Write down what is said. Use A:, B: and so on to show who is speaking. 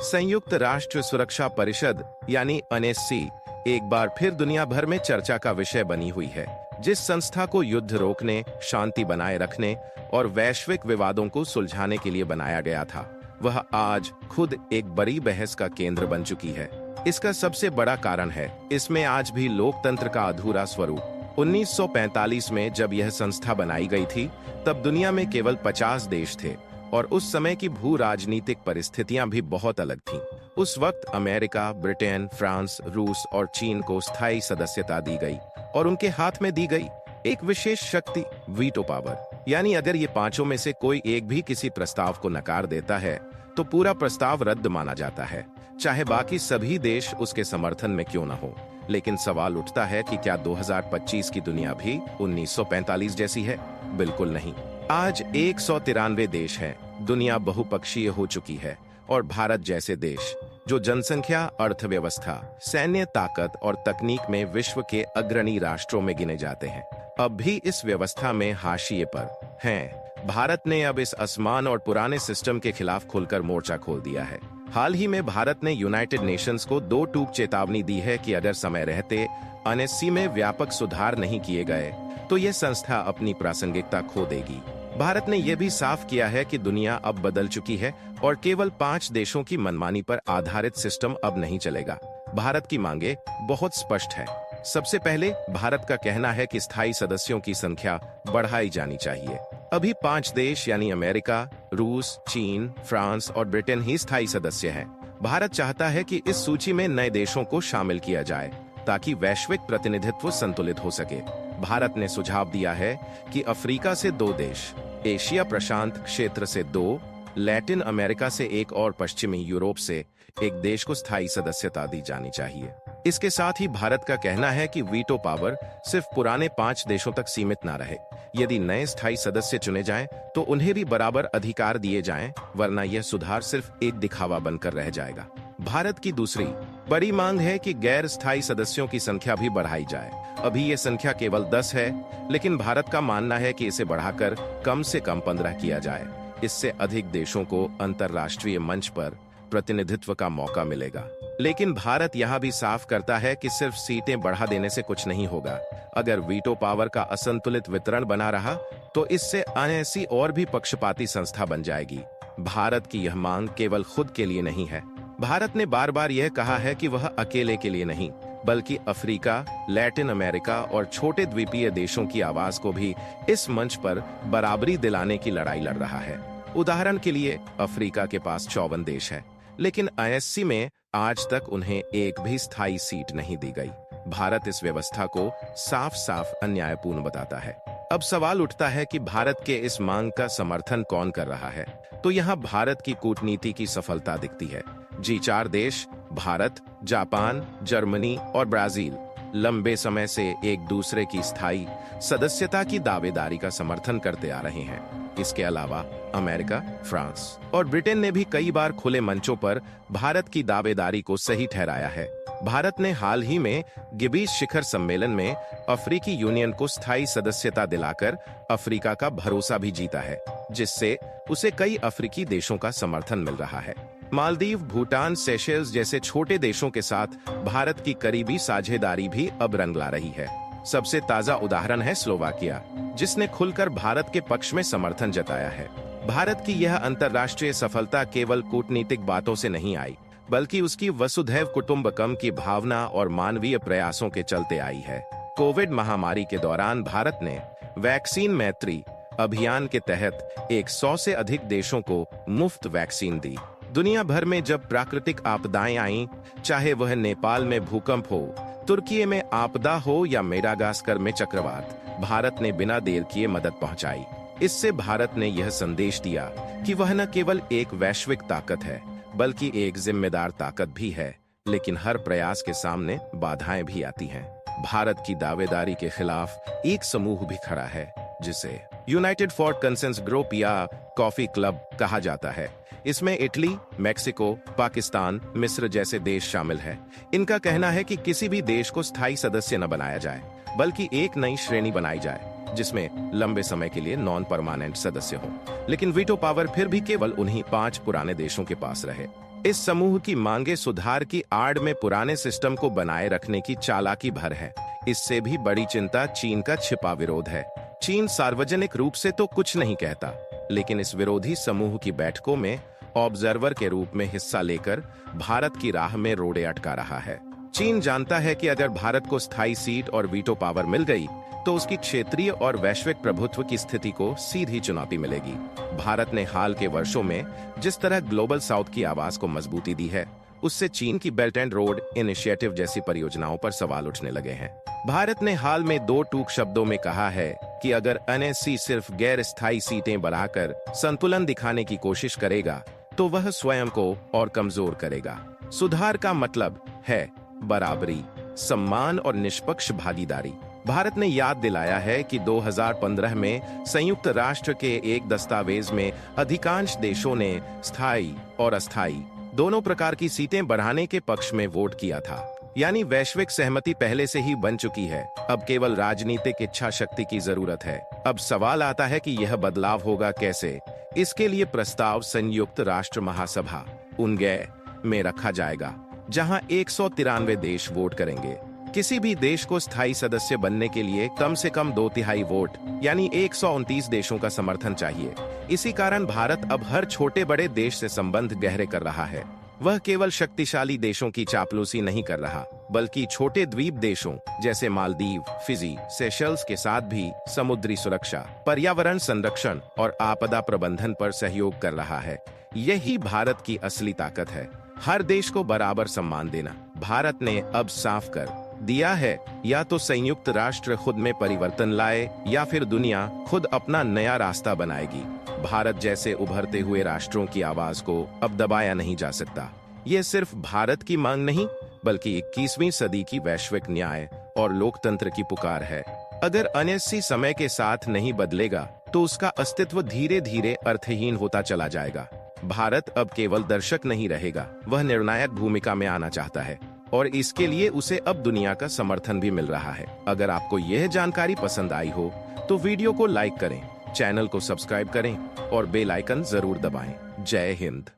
A: संयुक्त राष्ट्र सुरक्षा परिषद यानी एनएससी एक बार फिर दुनिया भर में चर्चा का विषय बनी हुई है। जिस संस्था को युद्ध रोकने, शांति बनाए रखने और वैश्विक विवादों को सुलझाने के लिए बनाया गया था, वह आज खुद एक बड़ी बहस का केंद्र बन चुकी है। इसका सबसे बड़ा कारण है इसमें आज भी लोकतंत्र का अधूरा स्वरूप। 1945 में जब यह संस्था बनाई गई थी, तब दुनिया में केवल 50 देश थे और उस समय की भू राजनीतिक परिस्थितियां भी बहुत अलग थीं। उस वक्त अमेरिका, ब्रिटेन, फ्रांस, रूस और चीन को स्थायी सदस्यता दी गई और उनके हाथ में दी गई एक विशेष शक्ति, वीटो पावर। यानी अगर ये पांचों में से कोई एक भी किसी प्रस्ताव को नकार देता है तो पूरा प्रस्ताव रद्द माना जाता है, चाहे बाकी सभी देश उसके समर्थन में क्यों न हो। लेकिन सवाल उठता है कि क्या 2025 की दुनिया भी 1945 जैसी है? बिल्कुल नहीं। आज 193 देश हैं, दुनिया बहुपक्षीय हो चुकी है और भारत जैसे देश जो जनसंख्या, अर्थव्यवस्था, सैन्य ताकत और तकनीक में विश्व के अग्रणी राष्ट्रों में गिने जाते हैं, अब भी इस व्यवस्था में हाशिए पर हैं। भारत ने अब इस असमान और पुराने सिस्टम के खिलाफ खुलकर मोर्चा खोल दिया है। हाल ही में भारत ने यूनाइटेड नेशंस को 2 टूक चेतावनी दी है कि अगर समय रहते एनएससी में व्यापक सुधार नहीं किए गए तो यह संस्था अपनी प्रासंगिकता खो देगी। भारत ने यह भी साफ किया है कि दुनिया अब बदल चुकी है और केवल 5 देशों की मनमानी पर आधारित सिस्टम अब नहीं चलेगा। भारत की मांगे बहुत स्पष्ट है। सबसे पहले भारत का कहना है कि स्थायी सदस्यों की संख्या बढ़ाई जानी चाहिए। अभी 5 देश यानी अमेरिका, रूस, चीन, फ्रांस और ब्रिटेन ही स्थायी सदस्य हैं। भारत चाहता है कि इस सूची में नए देशों को शामिल किया जाए ताकि वैश्विक प्रतिनिधित्व संतुलित हो सके। भारत ने सुझाव दिया है कि अफ्रीका से 2 देश, एशिया प्रशांत क्षेत्र से 2, लैटिन अमेरिका से 1 और पश्चिमी यूरोप से 1 देश को स्थायी सदस्यता दी जानी चाहिए। इसके साथ ही भारत का कहना है कि वीटो पावर सिर्फ पुराने 5 देशों तक सीमित न रहे। यदि नए स्थायी सदस्य चुने जाएं, तो उन्हें भी बराबर अधिकार दिए जाएं, वरना यह सुधार सिर्फ एक दिखावा बनकर रह जाएगा। भारत की दूसरी बड़ी मांग है कि गैर स्थायी सदस्यों की संख्या भी बढ़ाई जाए। अभी ये संख्या केवल 10 है, लेकिन भारत का मानना है कि इसे बढ़ाकर कम से कम 15 किया जाए। इससे अधिक देशों को अंतर्राष्ट्रीय मंच पर प्रतिनिधित्व का मौका मिलेगा। लेकिन भारत यहां भी साफ करता है कि सिर्फ सीटें बढ़ा देने से कुछ नहीं होगा। अगर वीटो पावर का असंतुलित वितरण बना रहा तो इससे एनएससी और भी पक्षपाती संस्था बन जाएगी। भारत की यह मांग केवल खुद के लिए नहीं है। भारत ने बार बार यह कहा है कि वह अकेले के लिए नहीं, बल्कि अफ्रीका, लैटिन अमेरिका और छोटे द्वीपीय देशों की आवाज को भी इस मंच पर बराबरी दिलाने की लड़ाई लड़ रहा है। उदाहरण के लिए अफ्रीका के पास 54 देश है, लेकिन एनएससी में आज तक उन्हें एक भी स्थायी सीट नहीं दी गई। भारत इस व्यवस्था को साफ साफ अन्यायपूर्ण बताता है। अब सवाल उठता है कि भारत के इस मांग का समर्थन कौन कर रहा है? तो यहाँ भारत की कूटनीति की सफलता दिखती है। G4 देश भारत, जापान, जर्मनी और ब्राजील लंबे समय से एक दूसरे की स्थायी सदस्यता की दावेदारी का समर्थन करते आ रहे हैं। इसके अलावा अमेरिका, फ्रांस और ब्रिटेन ने भी कई बार खुले मंचों पर भारत की दावेदारी को सही ठहराया है। भारत ने हाल ही में गिबीस शिखर सम्मेलन में अफ्रीकी यूनियन को स्थायी सदस्यता दिलाकर अफ्रीका का भरोसा भी जीता है, जिससे उसे कई अफ्रीकी देशों का समर्थन मिल रहा है। मालदीव, भूटान, सेशेल्स जैसे छोटे देशों के साथ भारत की करीबी साझेदारी भी अब रंग ला रही है। सबसे ताजा उदाहरण है स्लोवाकिया, जिसने खुलकर भारत के पक्ष में समर्थन जताया है। भारत की यह अंतर्राष्ट्रीय सफलता केवल कूटनीतिक बातों से नहीं आई, बल्कि उसकी वसुधैव कुटुंबकम की भावना और मानवीय प्रयासों के चलते आई है। कोविड महामारी के दौरान भारत ने वैक्सीन मैत्री अभियान के तहत 100 से अधिक देशों को मुफ्त वैक्सीन दी। दुनिया भर में जब प्राकृतिक आपदाएं आईं, चाहे वह नेपाल में भूकंप हो, तुर्की में आपदा हो या मेडागास्कर में चक्रवात, भारत ने बिना देर किए मदद पहुंचाई। इससे भारत ने यह संदेश दिया कि वह न केवल एक वैश्विक ताकत है, बल्कि एक जिम्मेदार ताकत भी है। लेकिन हर प्रयास के सामने बाधाएं भी आती हैं। भारत की दावेदारी के खिलाफ एक समूह भी खड़ा है, जिसे यूनाइटेड फॉर कंसेंस ग्रुप या कॉफी क्लब कहा जाता है। इसमें इटली, मेक्सिको, पाकिस्तान, मिस्र जैसे देश शामिल हैं। इनका कहना है कि किसी भी देश को स्थायी सदस्य न बनाया जाए, बल्कि एक नई श्रेणी बनाई जाए जिसमें लंबे समय के लिए नॉन परमानेंट सदस्य हों। लेकिन वीटो पावर फिर भी केवल उन्हीं 5 पुराने देशों के पास रहे। इस समूह की मांगे सुधार की आड़ में पुराने सिस्टम को बनाए रखने की चालाकी भर है। इससे भी बड़ी चिंता चीन का छिपा विरोध है। चीन सार्वजनिक रूप से तो कुछ नहीं कहता, लेकिन इस विरोधी समूह की बैठकों में ऑब्जर्वर के रूप में हिस्सा लेकर भारत की राह में रोड़े अटका रहा है। चीन जानता है कि अगर भारत को स्थायी सीट और वीटो पावर मिल गई तो उसकी क्षेत्रीय और वैश्विक प्रभुत्व की स्थिति को सीधी चुनौती मिलेगी। भारत ने हाल के वर्षों में जिस तरह ग्लोबल साउथ की आवाज को मजबूती दी है, उससे चीन की बेल्ट एंड रोड इनिशिएटिव जैसी परियोजनाओं पर सवाल उठने लगे हैं। भारत ने हाल में 2 टूक शब्दों में कहा है कि अगर एनएससी सिर्फ गैर स्थायी सीटें बढ़ाकर संतुलन दिखाने की कोशिश करेगा तो वह स्वयं को और कमजोर करेगा। सुधार का मतलब है बराबरी, सम्मान और निष्पक्ष भागीदारी। भारत ने याद दिलाया है कि 2015 में संयुक्त राष्ट्र के एक दस्तावेज में अधिकांश देशों ने स्थायी और अस्थायी दोनों प्रकार की सीटें बढ़ाने के पक्ष में वोट किया था। यानी वैश्विक सहमति पहले से ही बन चुकी है, अब केवल राजनीतिक इच्छा शक्ति की जरूरत है। अब सवाल आता है कि यह बदलाव होगा कैसे। इसके लिए प्रस्ताव संयुक्त राष्ट्र महासभा उनगै में रखा जाएगा, जहां 193 देश वोट करेंगे। किसी भी देश को स्थायी सदस्य बनने के लिए कम से कम 2/3 वोट यानी 129 देशों का समर्थन चाहिए। इसी कारण भारत अब हर छोटे बड़े देश से संबंध गहरे कर रहा है। वह केवल शक्तिशाली देशों की चापलूसी नहीं कर रहा, बल्कि छोटे द्वीप देशों जैसे मालदीव, फिजी, सेशल्स के साथ भी समुद्री सुरक्षा, पर्यावरण संरक्षण और आपदा प्रबंधन पर सहयोग कर रहा है। यही भारत की असली ताकत है, हर देश को बराबर सम्मान देना। भारत ने अब साफ कर दिया है, या तो संयुक्त राष्ट्र खुद में परिवर्तन लाए या फिर दुनिया खुद अपना नया रास्ता बनाएगी। भारत जैसे उभरते हुए राष्ट्रों की आवाज को अब दबाया नहीं जा सकता। ये सिर्फ भारत की मांग नहीं, बल्कि 21वीं सदी की वैश्विक न्याय और लोकतंत्र की पुकार है। अगर एनएससी समय के साथ नहीं बदलेगा तो उसका अस्तित्व धीरे धीरे अर्थहीन होता चला जाएगा। भारत अब केवल दर्शक नहीं रहेगा, वह निर्णायक भूमिका में आना चाहता है और इसके लिए उसे अब दुनिया का समर्थन भी मिल रहा है। अगर आपको यह जानकारी पसंद आई हो तो वीडियो को लाइक करें, चैनल को सब्सक्राइब करें और बेल आइकन जरूर दबाएं। जय हिंद।